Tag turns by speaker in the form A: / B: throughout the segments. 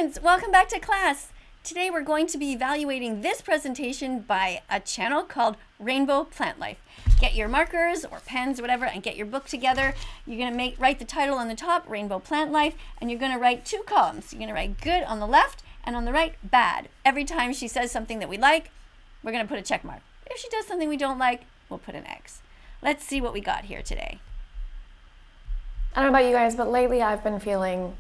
A: students, welcome back to class. Today we're going to be evaluating this presentation by a channel called Rainbow Plant Life. Get your markers or pens or whatever and get your book together. You're going to write the title on the top, Rainbow Plant Life, and you're going to write two columns. You're going to write good on the left and on the right, bad. Every time she says something that we like, we're going to put a check mark. If she does something we don't like, we'll put an X. Let's see what we got here today.
B: I don't know about you guys, but lately I've been feeling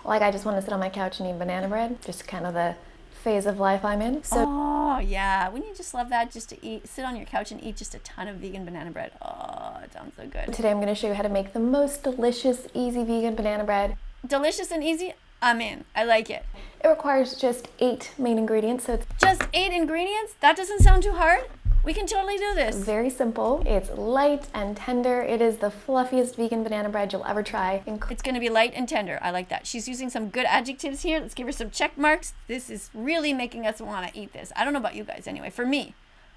B: like I just want to sit on my couch and eat banana bread. Just kind of the phase of life I'm in.
A: Oh yeah, wouldn't you just love that? Just to sit on your couch and eat just a ton of vegan banana bread. Oh, it sounds so good.
B: Today I'm going to show you how to make the most delicious, easy vegan banana bread.
A: Delicious and easy? I'm in. I like it.
B: It requires just 8 main ingredients, so it's
A: just 8 ingredients? That doesn't sound too hard. We can totally do this.
B: Very simple. It's light and tender. It is the fluffiest vegan banana bread you'll ever try.
A: It's going to be light and tender. I like that. She's using some good adjectives here. Let's give her some check marks. This is really making us want to eat this. I don't know about you guys anyway. For me,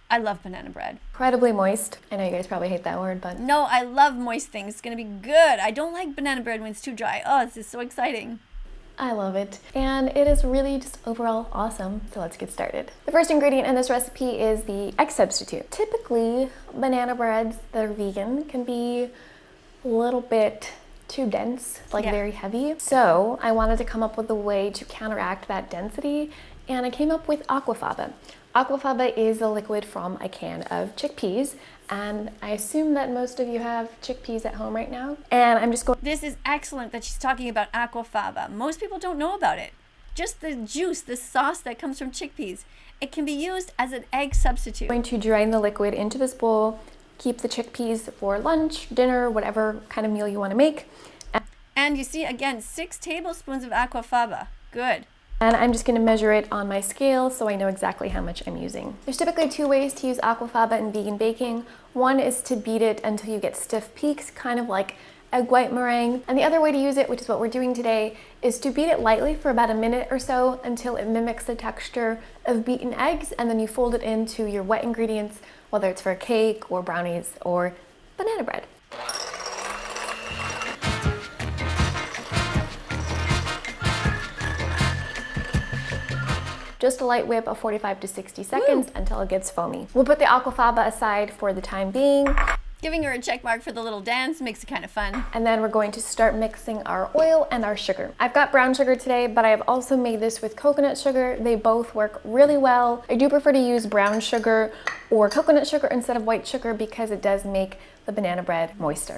A: I love banana bread.
B: Incredibly moist. I know you guys probably hate that word, but...
A: No, I love moist things. It's going to be good. I don't like banana bread when it's too dry. Oh, this is so exciting.
B: I love it. And it is really just overall awesome. So let's get started. The first ingredient in this recipe is the egg substitute. Typically, banana breads that are vegan can be a little bit too dense, like very heavy. So I wanted to come up with a way to counteract that density, and I came up with aquafaba. Aquafaba is a liquid from a can of chickpeas, and I assume that most of you have chickpeas at home right now. And I'm just going...
A: This is excellent that she's talking about aquafaba. Most people don't know about it. Just the juice, the sauce that comes from chickpeas. It can be used as an egg substitute.
B: I'm going to drain the liquid into this bowl, keep the chickpeas for lunch, dinner, whatever kind of meal you want to make.
A: And you see, again, 6 tablespoons of aquafaba. Good.
B: And I'm just going to measure it on my scale so I know exactly how much I'm using. There's typically 2 ways to use aquafaba in vegan baking. One is to beat it until you get stiff peaks, kind of like egg white meringue. And the other way to use it, which is what we're doing today, is to beat it lightly for about a minute or so until it mimics the texture of beaten eggs, and then you fold it into your wet ingredients, whether it's for a cake or brownies or banana bread. Just a light whip of 45 to 60 seconds until it gets foamy. We'll put the aquafaba aside for the time being.
A: Giving her a check mark for the little dance makes it kind of fun.
B: And then we're going to start mixing our oil and our sugar. I've got brown sugar today, but I have also made this with coconut sugar. They both work really well. I do prefer to use brown sugar or coconut sugar instead of white sugar because it does make the banana bread more moist.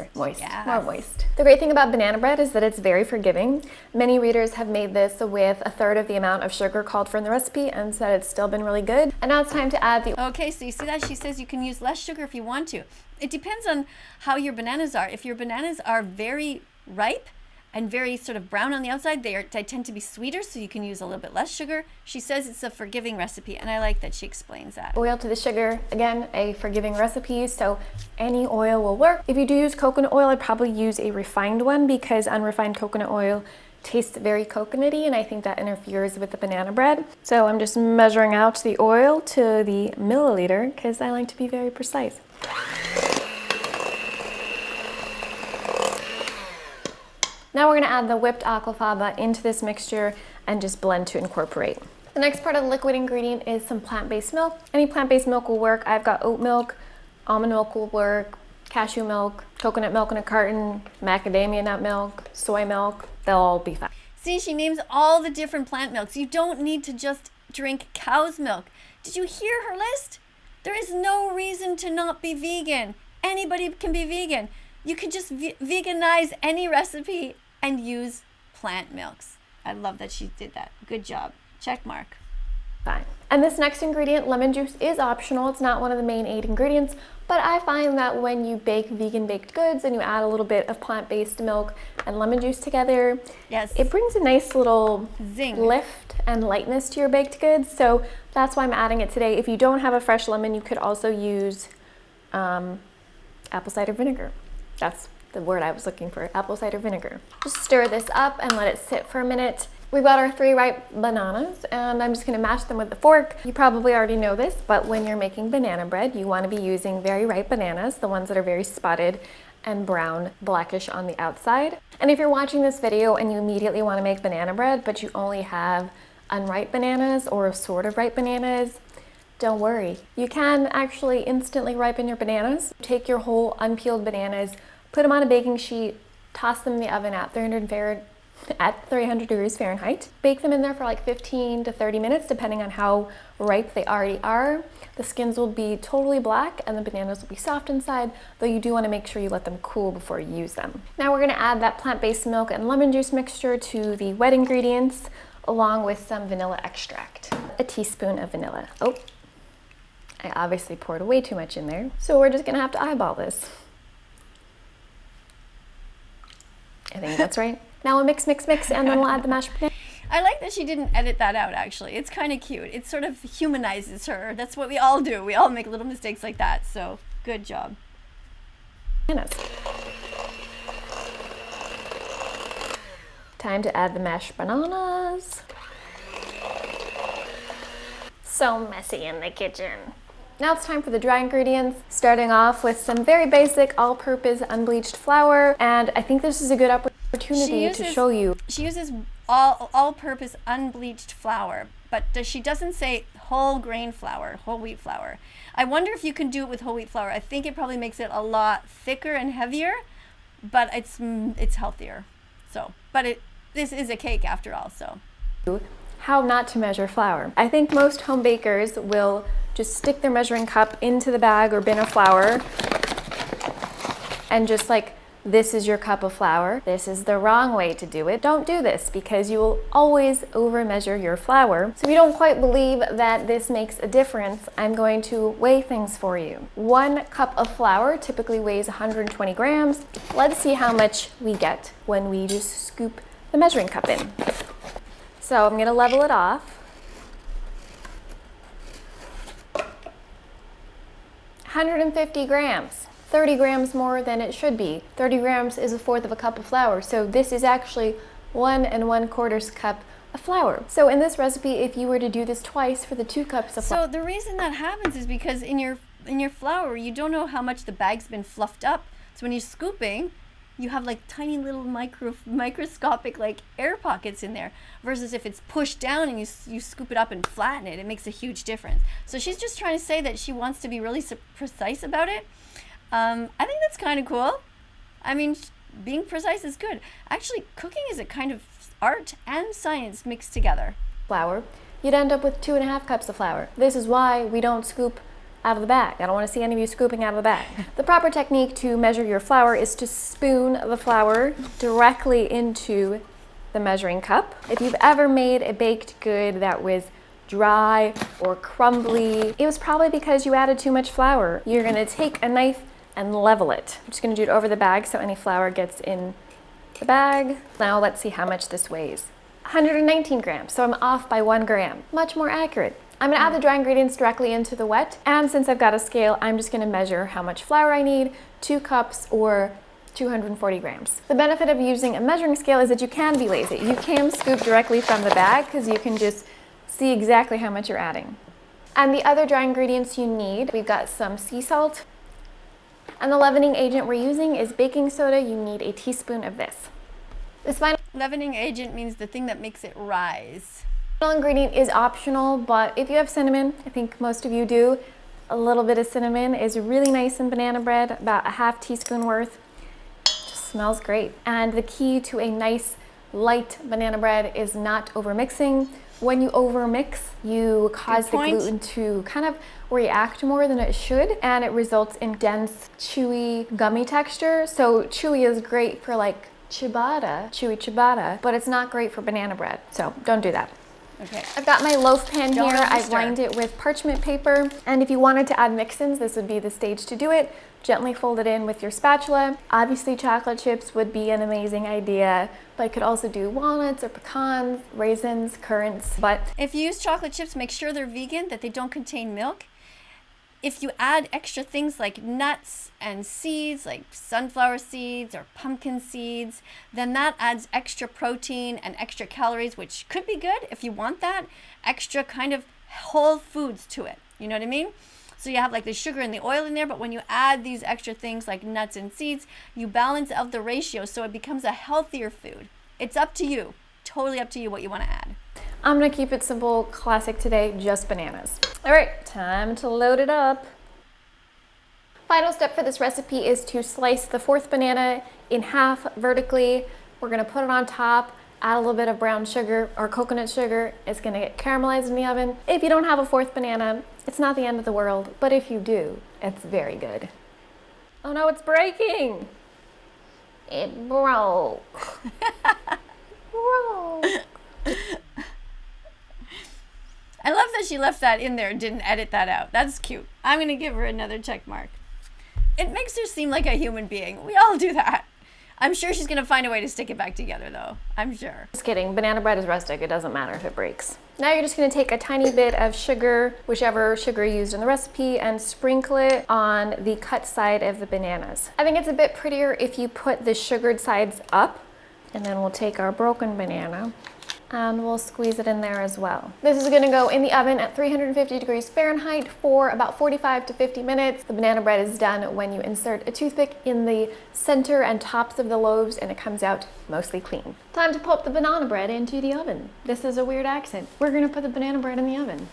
B: The great thing about banana bread is that it's very forgiving. Many readers have made this with 1/3 of the amount of sugar called for in the recipe and said it's still been really good. And now it's time to add the...
A: Okay, so you see that? She says you can use less sugar if you want to. It depends on how your bananas are. If your bananas are very ripe and very sort of brown on the outside, they tend to be sweeter, so you can use a little bit less sugar. She says it's a forgiving recipe, and I like that she explains that.
B: Oil to the sugar, again, a forgiving recipe, so any oil will work. If you do use coconut oil, I'd probably use a refined one because unrefined coconut oil tastes very coconutty, and I think that interferes with the banana bread. So I'm just measuring out the oil to the milliliter because I like to be very precise. Now we're going to add the whipped aquafaba into this mixture and just blend to incorporate. The next part of the liquid ingredient is some plant-based milk. Any plant-based milk will work. I've got oat milk, almond milk will work, cashew milk, coconut milk in a carton, macadamia nut milk, soy milk. They'll all be fine.
A: See, she names all the different plant milks. You don't need to just drink cow's milk. Did you hear her list? There is no reason to not be vegan. Anybody can be vegan. You can just veganize any recipe and use plant milks. I love that she did that. Good job. Check mark.
B: Fine. And this next ingredient, lemon juice, is optional. It's not one of the main 8 ingredients, but I find that when you bake vegan baked goods and you add a little bit of plant-based milk and lemon juice together, it brings a nice little
A: zing,
B: lift and lightness to your baked goods. So that's why I'm adding it today. If you don't have a fresh lemon, you could also use apple cider vinegar. That's the word I was looking for, apple cider vinegar. Just stir this up and let it sit for a minute. We've got our 3 ripe bananas, and I'm just going to mash them with a fork. You probably already know this, but when you're making banana bread, you want to be using very ripe bananas, the ones that are very spotted, and brown, blackish on the outside. And if you're watching this video and you immediately want to make banana bread, but you only have unripe bananas or sort of ripe bananas, don't worry. You can actually instantly ripen your bananas. Take your whole unpeeled bananas, put them on a baking sheet, toss them in the oven at 300 degrees Fahrenheit. Bake them in there for like 15 to 30 minutes, depending on how ripe they already are. The skins will be totally black and the bananas will be soft inside, though you do want to make sure you let them cool before you use them. Now we're going to add that plant-based milk and lemon juice mixture to the wet ingredients, along with some vanilla extract. A teaspoon of vanilla. Oh, I obviously poured way too much in there, so we're just going to have to eyeball this. I think that's right. Now we'll mix, and then we'll add the mashed potatoes.
A: I like that she didn't edit that out, actually. It's kind of cute. It sort of humanizes her. That's what we all do. We all make little mistakes like that, so good job.
B: Time to add the mashed bananas. So messy in the kitchen. Now it's time for the dry ingredients, starting off with some very basic all-purpose unbleached flour, and I think this is a good opportunity to show you.
A: She uses all-purpose unbleached flour, but she doesn't say whole grain flour, whole wheat flour. I wonder if you can do it with whole wheat flour. I think it probably makes it a lot thicker and heavier, but it's healthier. So, but this is a cake after all, so.
B: How not to measure flour. I think most home bakers will just stick their measuring cup into the bag or bin of flour and just like, this is your cup of flour. This is the wrong way to do it. Don't do this because you will always over measure your flour. So if you don't quite believe that this makes a difference, I'm going to weigh things for you. 1 cup of flour typically weighs 120 grams. Let's see how much we get when we just scoop the measuring cup in. So I'm gonna level it off. 150 grams, 30 grams more than it should be. 30 grams is 1/4 of a cup of flour, so this is actually 1 1/4 cup of flour. So in this recipe, if you were to do this twice for the 2 cups of flour.
A: So the reason that happens is because in your flour, you don't know how much the bag's been fluffed up. So when you're scooping, you have like tiny little microscopic like air pockets in there, versus if it's pushed down and you scoop it up and flatten it, it makes a huge difference. So she's just trying to say that she wants to be really precise about it. I think that's kind of cool. I mean, being precise is good. Actually, cooking is a kind of art and science mixed together.
B: Flour, you'd end up with 2 1/2 cups of flour. This is why we don't scoop out of the bag. I don't want to see any of you scooping out of the bag. The proper technique to measure your flour is to spoon the flour directly into the measuring cup. If you've ever made a baked good that was dry or crumbly, it was probably because you added too much flour. You're going to take a knife and level it. I'm just going to do it over the bag so any flour gets in the bag. Now let's see how much this weighs. 119 grams, so I'm off by 1 gram. Much more accurate. I'm gonna add the dry ingredients directly into the wet, and since I've got a scale, I'm just gonna measure how much flour I need, 2 cups or 240 grams. The benefit of using a measuring scale is that you can be lazy. You can scoop directly from the bag because you can just see exactly how much you're adding. And the other dry ingredients you need, we've got some sea salt, and the leavening agent we're using is baking soda. You need a teaspoon of this. This final
A: Leavening agent means the thing that makes it rise.
B: ingredient is optional, but if you have cinnamon, I think most of you do, a little bit of cinnamon is really nice in banana bread, about a 1/2 teaspoon worth. Just smells great. And the key to a nice light banana bread is not overmixing. When you overmix, you cause the gluten to kind of react more than it should, and it results in dense, chewy, gummy texture. So chewy is great for like ciabatta, chewy ciabatta, but it's not great for banana bread. So don't do that.
A: Okay.
B: I've got my loaf pan
A: Don't
B: here. I've
A: overstir.
B: lined it with parchment paper. And if you wanted to add mix-ins, this would be the stage to do it. Gently fold it in with your spatula. Obviously, chocolate chips would be an amazing idea, but I could also do walnuts or pecans, raisins, currants. But
A: If you use chocolate chips, make sure they're vegan, that they don't contain milk. If you add extra things like nuts and seeds, like sunflower seeds or pumpkin seeds, then that adds extra protein and extra calories, which could be good if you want that, extra kind of whole foods to it. You know what I mean? So you have like the sugar and the oil in there, but when you add these extra things like nuts and seeds, you balance out the ratio so it becomes a healthier food. It's up to you, totally up to you what you want to add.
B: I'm gonna keep it simple, classic today, just bananas. All right, time to load it up. Final step for this recipe is to slice the 4th banana in half vertically. We're gonna put it on top, add a little bit of brown sugar or coconut sugar. It's gonna get caramelized in the oven. If you don't have a 4th banana, it's not the end of the world, but if you do, it's very good. Oh no, it's breaking. It broke.
A: I love that she left that in there and didn't edit that out. That's cute. I'm going to give her another check mark. It makes her seem like a human being. We all do that. I'm sure she's going to find a way to stick it back together, though. I'm sure.
B: Just kidding. Banana bread is rustic. It doesn't matter if it breaks. Now you're just going to take a tiny bit of sugar, whichever sugar you used in the recipe, and sprinkle it on the cut side of the bananas. I think it's a bit prettier if you put the sugared sides up. And then we'll take our broken banana and we'll squeeze it in there as well. This is gonna go in the oven at 350 degrees Fahrenheit for about 45 to 50 minutes. The banana bread is done when you insert a toothpick in the center and tops of the loaves and it comes out mostly clean. Time to pop the banana bread into the oven. This is a weird accent. We're gonna put the banana bread in the oven.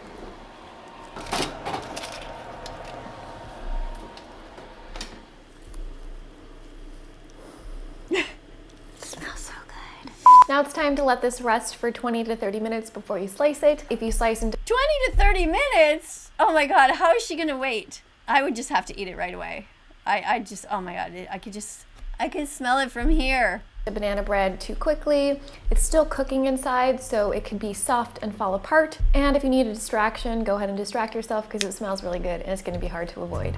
B: Now it's time to let this rest for 20 to 30 minutes before you slice it. If you slice into
A: 20 to 30 minutes? Oh my God, how is she gonna wait? I would just have to eat it right away. Oh my God, I could smell it from here.
B: The banana bread too quickly, it's still cooking inside, so it could be soft and fall apart. And if you need a distraction, go ahead and distract yourself because it smells really good and it's gonna be hard to avoid.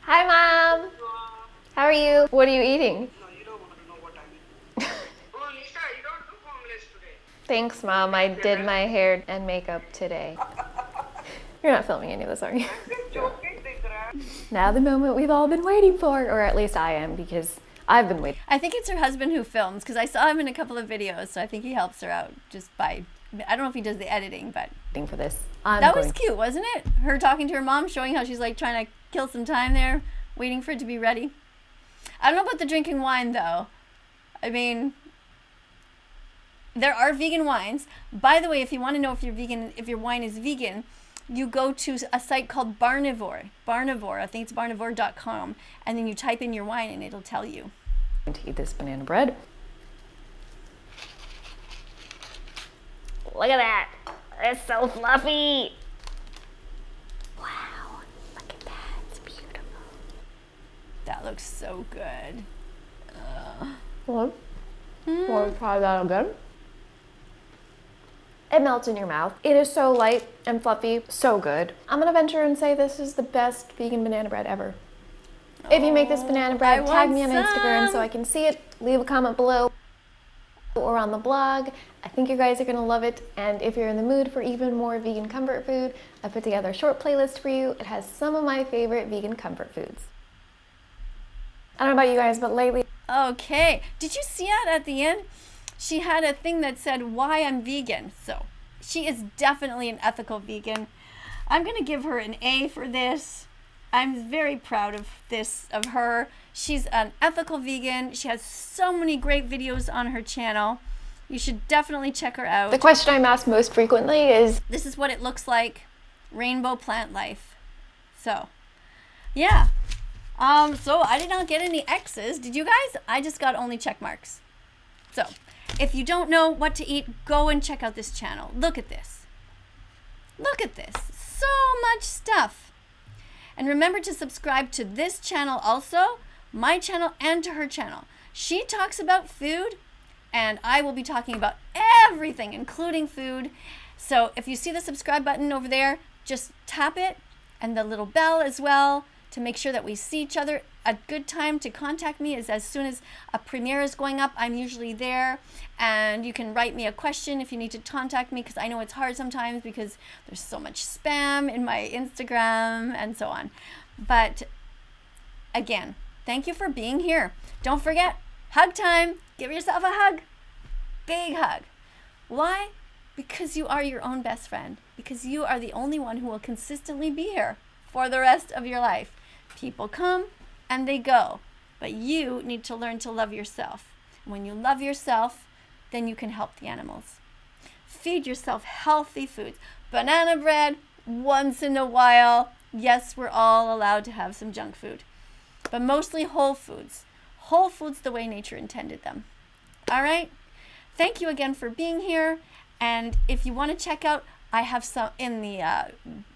B: Hi, Mom. How are you? What are you eating?
C: No, you don't want to know what I'm eating. Oh, Lisa, you don't look homeless today.
B: Thanks, Mom. I did my hair and makeup today. You're not filming any of this, are you?
C: Just joking, Dikra.
B: Now the moment we've all been waiting for, or at least I am, because I've been waiting.
A: I think it's her husband who films because I saw him in a couple of videos, so I think he helps her out just by, I don't know if he does the editing, but
B: Waiting for this.
A: that was cute, wasn't it? Her talking to her mom, showing how she's like trying to kill some time there, waiting for it to be ready. I don't know about the drinking wine though. I mean, there are vegan wines. By the way, if you want to know if you're vegan, if your wine is vegan, you go to a site called Barnivore. Barnivore, I think it's barnivore.com, and then you type in your wine and it'll tell you.
B: I'm going to eat this banana bread. Look at that. It's so fluffy. Wow, look at that. It's beautiful.
A: That looks so good.
B: Want to try that again? It melts in your mouth. It is so light and fluffy, so good. I'm gonna venture and say this is the best vegan banana bread ever. If you make this banana bread,
A: I
B: tag
A: want
B: me on Instagram so
A: some.
B: I can see it. Leave a comment below or on the blog. I think you guys are gonna love it. And if you're in the mood for even more vegan comfort food, I put together a short playlist for you. It has some of my favorite vegan comfort foods. I don't know about you guys, but lately,
A: Okay. Did you see that at the end? She had a thing that said why I'm vegan. So she is definitely an ethical vegan. I'm going to give her an A for this. I'm very proud of this, of her. She's an ethical vegan. She has so many great videos on her channel. You should definitely check her out.
B: the question I'm asked most frequently is,
A: This is what it looks like. Rainbow plant life. So, yeah. So I did not get any X's. Did you guys? I just got only check marks. So, if you don't know what to eat, go and check out this channel. Look at this. Look at this. So much stuff. And remember to subscribe to this channel also, my channel and to her channel. She talks about food, and I will be talking about everything, including food. So if you see the subscribe button over there, just tap it, and the little bell as well, to make sure that we see each other. A good time to contact me is as soon as a premiere is going up. I'm usually there, and you can write me a question if you need to contact me, because I know it's hard sometimes because there's so much spam in my Instagram and so on. But again, thank you for being here. Don't forget, hug time. Give yourself a hug. Big hug. Why? Because you are your own best friend. Because you are the only one who will consistently be here for the rest of your life. People come and they go, but you need to learn to love yourself. When you love yourself, then you can help the animals. Feed yourself healthy foods. Banana bread once in a while. Yes, we're all allowed to have some junk food, but mostly whole foods. Whole foods the way nature intended them. All right? Thank you again for being here. And if you want to check out, I have some in the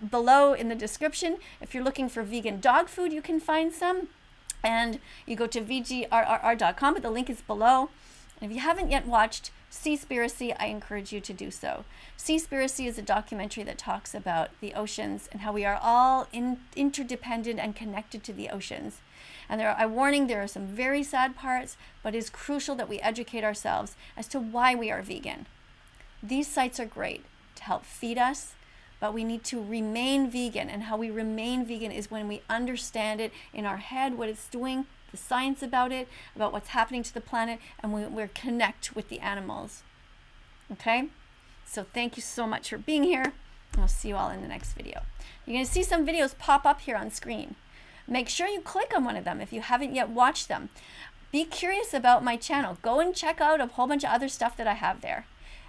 A: below in the description. If you're looking for vegan dog food, you can find some. And you go to vgrrr.com, but the link is below. And if you haven't yet watched Seaspiracy, I encourage you to do so. Seaspiracy is a documentary that talks about the oceans and how we are all interdependent and connected to the oceans. And I warning, there are some very sad parts, but it is crucial that we educate ourselves as to why we are vegan. These sites are great to help feed us, but we need to remain vegan. And how we remain vegan is when we understand it in our head, what it's doing, the science about it, about what's happening to the planet, and we connect with the animals. Okay? So thank you so much for being here. And I'll see you all in the next video. You're going to see some videos pop up here on screen. Make sure you click on one of them if you haven't yet watched them. Be curious about my channel. Go and check out a whole bunch of other stuff that I have there.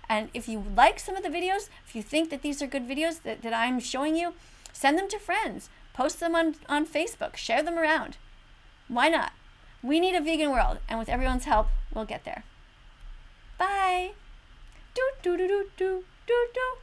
A: And if you like some of the videos, if you think that these are good videos that I'm showing you, send them to friends. Post them on Facebook. Share them around. Why not? We need a vegan world, and with everyone's help, we'll get there. Bye. Do do do do do do do.